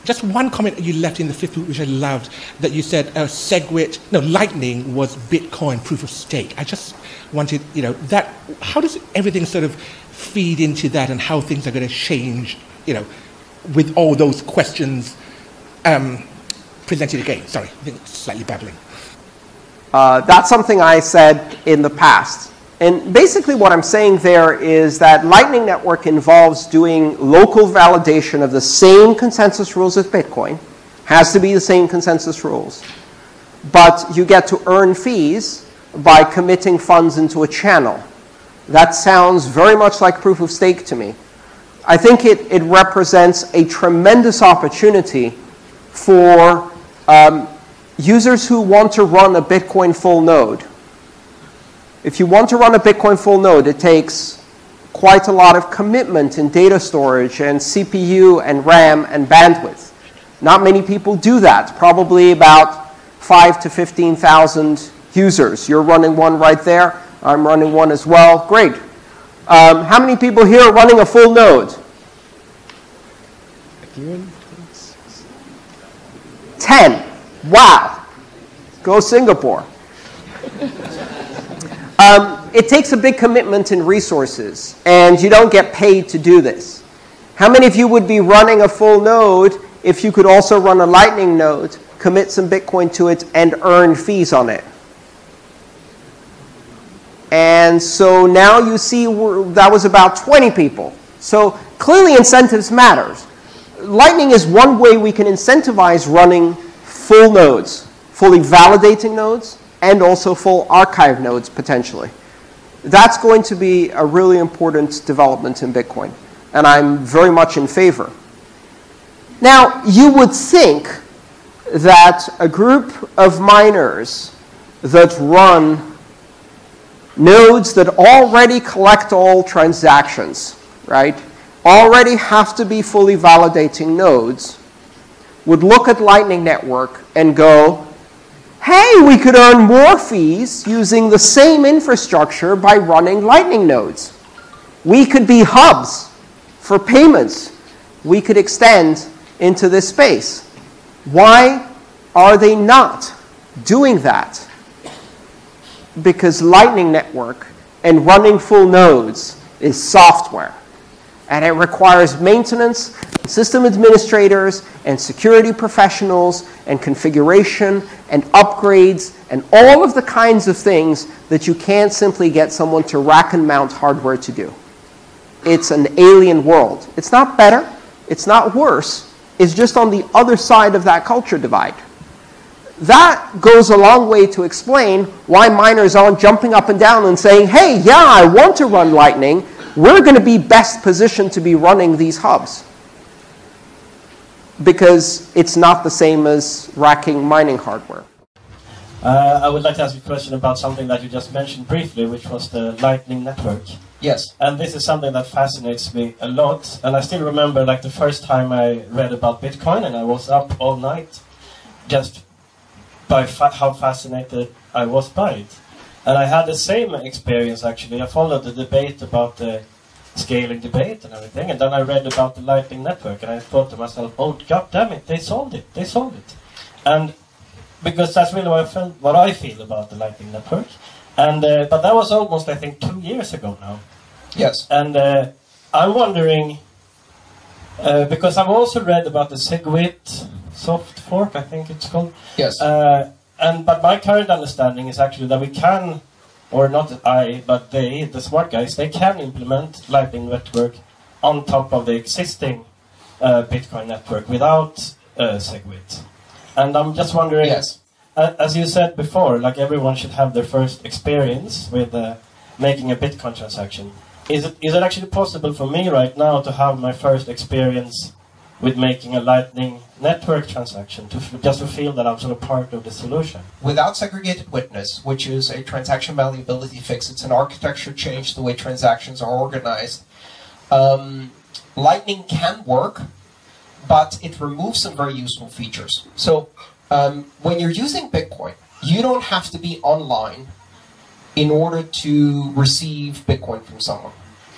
just one comment you left in the fifth book, which I loved, that you said Lightning was Bitcoin proof of stake. I just wanted, that, how does everything sort of feed into that and how things are going to change, with all those questions presented again? Sorry, I think slightly babbling. That's something I said in the past. And basically what I'm saying there is that Lightning Network involves doing local validation of the same consensus rules as Bitcoin. Has to be the same consensus rules. But you get to earn fees by committing funds into a channel. That sounds very much like proof of stake to me. I think it represents a tremendous opportunity for users who want to run a Bitcoin full node. If you want to run a Bitcoin full node, it takes quite a lot of commitment in data storage and CPU and RAM and bandwidth. Not many people do that. Probably about 5,000 to 15,000 users. You're running one right there. I'm running one as well. Great. How many people here are running a full node? 10. Wow. Go Singapore. It takes a big commitment in resources, and you don't get paid to do this. How many of you would be running a full node if you could also run a Lightning node, commit some Bitcoin to it, and earn fees on it? And so now you see that was about 20 people. So clearly incentives matters. Lightning is one way we can incentivize running full nodes, fully validating nodes, and also full archive nodes potentially. That's going to be a really important development in Bitcoin, and I'm very much in favor. Now, you would think that a group of miners that run nodes that already collect all transactions, right, already have to be fully validating nodes, would look at Lightning Network and go, hey, we could earn more fees using the same infrastructure by running Lightning nodes. We could be hubs for payments. We could extend into this space. Why are they not doing that? Because Lightning Network and running full nodes is software. And it requires maintenance, system administrators, and security professionals, and configuration, and upgrades, and all of the kinds of things that you can't simply get someone to rack and mount hardware to do. It's an alien world. It's not better. It's not worse. It's just on the other side of that culture divide. That goes a long way to explain why miners aren't jumping up and down and saying, hey, yeah, I want to run Lightning. We're going to be best positioned to be running these hubs. Because it's not the same as racking mining hardware. I would like to ask you a question about something that you just mentioned briefly, which was the Lightning Network. Yes. And this is something that fascinates me a lot. And I still remember like the first time I read about Bitcoin, and I was up all night just by how fascinated I was by it. And I had the same experience, actually. I followed the debate about the scaling debate and everything, and then I read about the Lightning Network, and I thought to myself, oh, god damn it, they solved it. They solved it. And because that's really what I feel about the Lightning Network. And but that was almost, I think, 2 years ago now. Yes. And I'm wondering, because I've also read about the SegWit soft fork, I think it's called. Yes. But my current understanding is actually that we can, or not I, but they, the smart guys, they can implement Lightning Network on top of the existing Bitcoin network without SegWit. And I'm just wondering, yes. As you said before, like everyone should have their first experience with making a Bitcoin transaction. Is it actually possible for me right now to have my first experience with making a Lightning Network transaction, just to feel that I'm sort of part of the solution? Without segregated witness, which is a transaction malleability fix, it's an architecture change, the way transactions are organized. Lightning can work, but it removes some very useful features. So when you're using Bitcoin, you don't have to be online in order to receive Bitcoin from someone.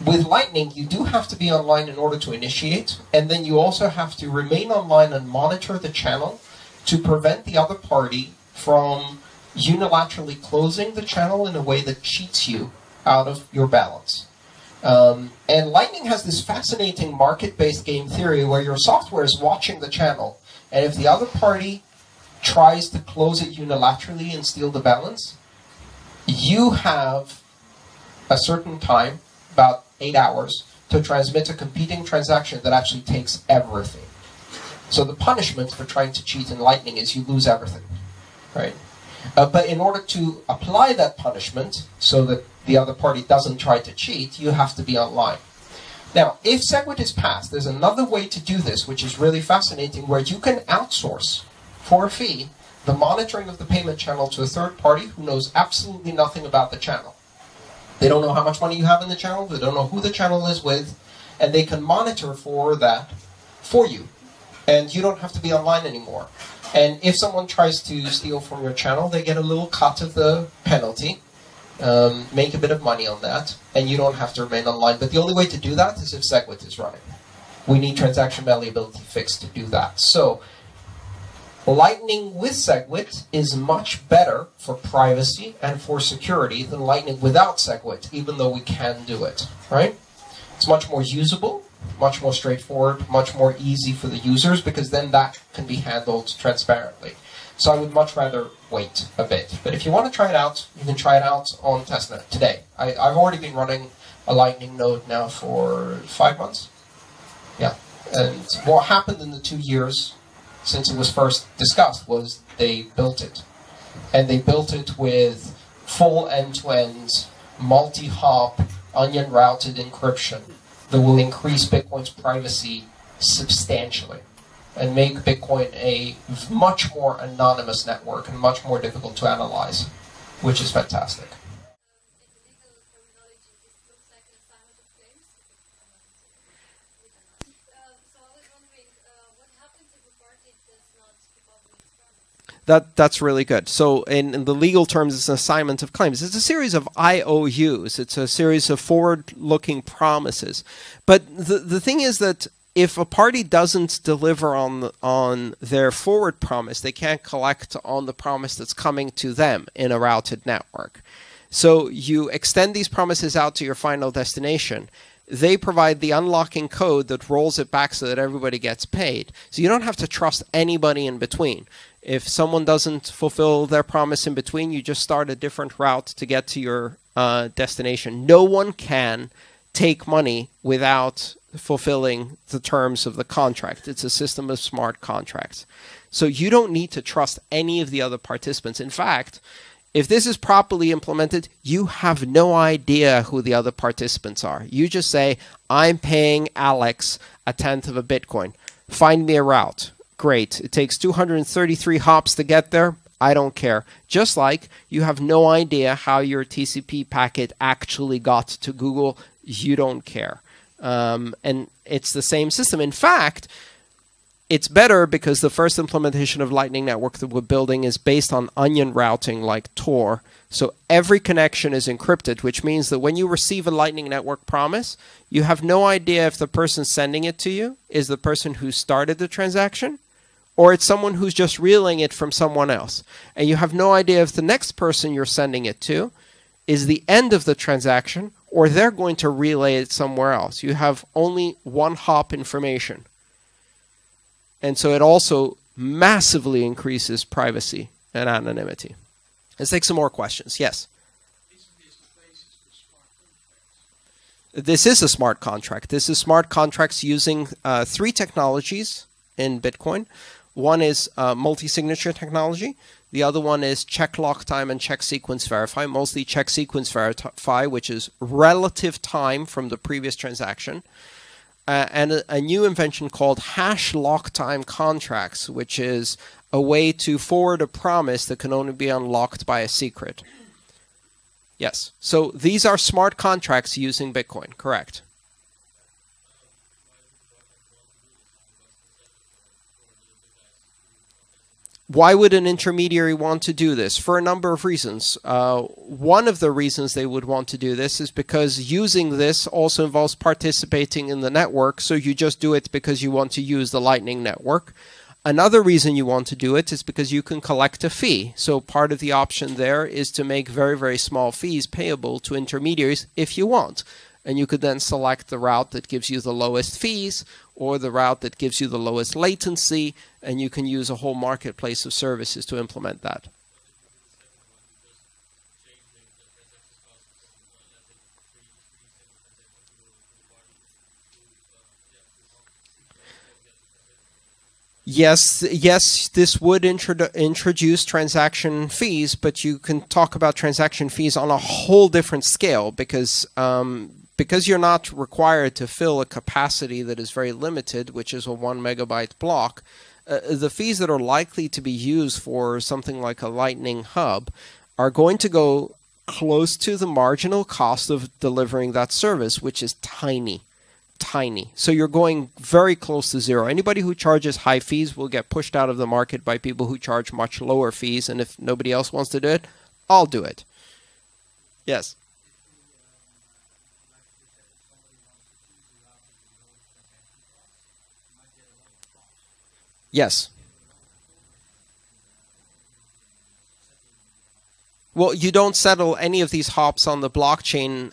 With Lightning, you do have to be online in order to initiate, and then you also have to remain online and monitor the channel to prevent the other party from unilaterally closing the channel in a way that cheats you out of your balance. And Lightning has this fascinating market-based game theory where your software is watching the channel, and if the other party tries to close it unilaterally and steal the balance, you have a certain time, about 8 hours, to transmit a competing transaction that actually takes everything. So the punishment for trying to cheat in Lightning is you lose everything, right? But in order to apply that punishment so that the other party doesn't try to cheat, you have to be online. Now, if SegWit is passed, there's another way to do this, which is really fascinating, where you can outsource, for a fee, the monitoring of the payment channel to a third party who knows absolutely nothing about the channel. They don't know how much money you have in the channel, they don't know who the channel is with, and they can monitor for that for you. And you don't have to be online anymore. And if someone tries to steal from your channel, they get a little cut of the penalty, make a bit of money on that, and you don't have to remain online. But the only way to do that is if SegWit is running. We need transaction malleability fixed to do that. So, Lightning with SegWit is much better for privacy and for security than Lightning without SegWit, even though we can do it, right? It's much more usable, much more straightforward, much more easy for the users, because then that can be handled transparently. So I would much rather wait a bit. But if you want to try it out, you can try it out on testnet today. I've already been running a Lightning node now for 5 months. Yeah. And what happened in the 2 years since it was first discussed was they built it. And they built it with full end-to-end, multi-hop, onion-routed encryption that will increase Bitcoin's privacy substantially and make Bitcoin a much more anonymous network and much more difficult to analyze, which is fantastic. That's really good. So in the legal terms, it's an assignment of claims. It's a series of IOUs. It's a series of forward-looking promises. But the thing is that if a party doesn't deliver on their forward promise, they can't collect on the promise that's coming to them in a routed network. So you extend these promises out to your final destination. They provide the unlocking code that rolls it back so that everybody gets paid. So you don't have to trust anybody in between. If someone doesn't fulfill their promise in between, you just start a different route to get to your destination. No one can take money without fulfilling the terms of the contract. It's a system of smart contracts. So you don't need to trust any of the other participants. In fact, if this is properly implemented, you have no idea who the other participants are. You just say, I'm paying Alex 1/10 of a Bitcoin. Find me a route. Great. It takes 233 hops to get there. I don't care. Just like you have no idea how your TCP packet actually got to Google. You don't care. And it's the same system. In fact, it's better because the first implementation of Lightning Network that we're building is based on onion routing like Tor. So every connection is encrypted, which means that when you receive a Lightning Network promise, you have no idea if the person sending it to you is the person who started the transaction, or it's someone who's just relaying it from someone else. And you have no idea if the next person you're sending it to is the end of the transaction, or they're going to relay it somewhere else. You have only one hop information. And so it also massively increases privacy and anonymity. Let's take some more questions. Yes? This is a smart contract. This is smart contracts using 3 technologies in Bitcoin. One is multi-signature technology. The other one is check lock time and check sequence verify, mostly check sequence verify, which is relative time from the previous transaction. And a new invention called hash lock time contracts, which is a way to forward a promise that can only be unlocked by a secret. Yes. So these are smart contracts using Bitcoin, correct? Why would an intermediary want to do this? For a number of reasons. One of the reasons they would want to do this is because using this also involves participating in the network, so you just do it because you want to use the Lightning Network. Another reason you want to do it is because you can collect a fee. So part of the option there is to make very, very small fees payable to intermediaries if you want. And you could then select the route that gives you the lowest fees or the route that gives you the lowest latency, and you can use a whole marketplace of services to implement that. Yes, this would introduce transaction fees, but you can talk about transaction fees on a whole different scale because you're not required to fill a capacity that is very limited, which is a 1 megabyte block. The fees that are likely to be used for something like a Lightning Hub are going to go close to the marginal cost of delivering that service, which is tiny. So you're going very close to zero. Anybody who charges high fees will get pushed out of the market by people who charge much lower fees, and if nobody else wants to do it, I'll do it. Yes. Yes. Well, you don't settle any of these hops on the blockchain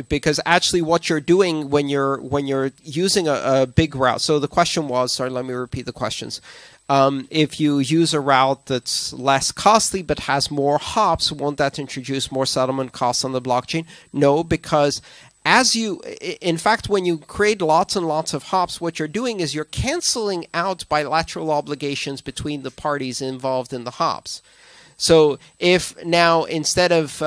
because actually what you're doing when you're using a big route. So the question was, sorry, let me repeat the questions. If you use a route that's less costly but has more hops, won't that introduce more settlement costs on the blockchain? No, because in fact, when you create lots and lots of hops, what you're doing is you're canceling out bilateral obligations between the parties involved in the hops. So if now instead of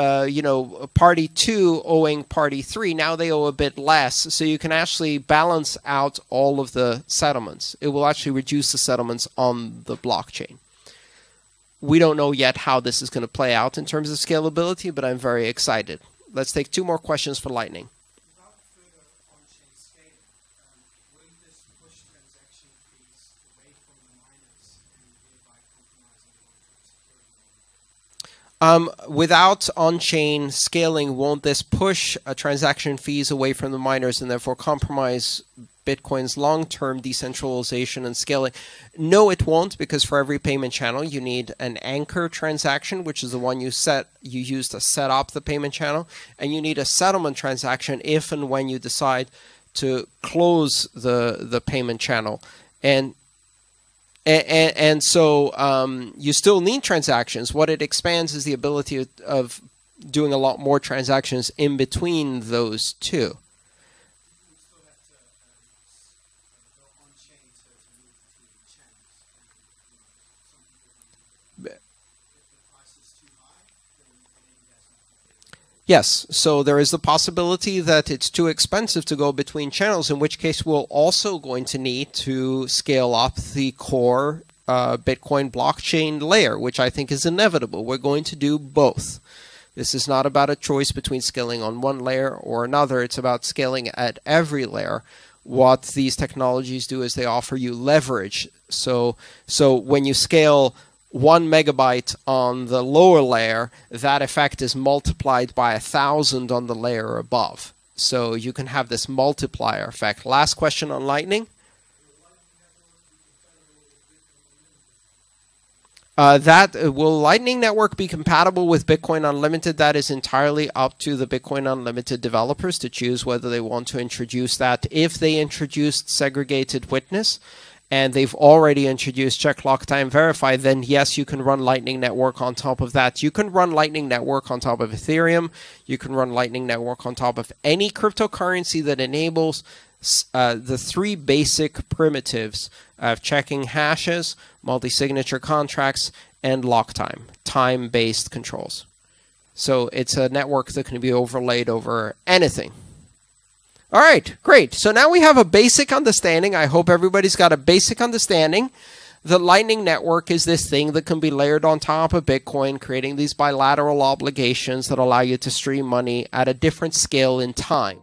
party 2 owing party 3, now they owe a bit less, so you can actually balance out all of the settlements. It will actually reduce the settlements on the blockchain. We don't know yet how this is going to play out in terms of scalability, but I'm very excited. Let's take 2 more questions for Lightning. Without on-chain scaling, won't this push transaction fees away from the miners and therefore compromise Bitcoin's long-term decentralization and scaling? No, it won't, because for every payment channel, you need an anchor transaction, which is the one you use to set up the payment channel, and you need a settlement transaction if and when you decide to close the payment channel. And so you still need transactions. What it expands is the ability of doing a lot more transactions in between those two. Yes, so there is the possibility that it's too expensive to go between channels, in which case we're also going to need to scale up the core Bitcoin blockchain layer, which I think is inevitable. We're going to do both. This is not about a choice between scaling on one layer or another. It's about scaling at every layer. What these technologies do is they offer you leverage. So when you scale 1 megabyte on the lower layer, that effect is multiplied by 1,000 on the layer above. So you can have this multiplier effect. Last question on Lightning. Will Lightning Network be compatible with Bitcoin Unlimited? That is entirely up to the Bitcoin Unlimited developers to choose whether they want to introduce that. If they introduced segregated witness, and they've already introduced check lock time verify, then yes, you can run Lightning Network on top of that. You can run Lightning Network on top of Ethereum. You can run Lightning Network on top of any cryptocurrency that enables the 3 basic primitives of checking hashes, multi-signature contracts, and lock time, time-based controls. So it's a network that can be overlaid over anything. All right, great. So now we have a basic understanding. I hope everybody's got a basic understanding. The Lightning Network is this thing that can be layered on top of Bitcoin, creating these bilateral obligations that allow you to stream money at a different scale in time.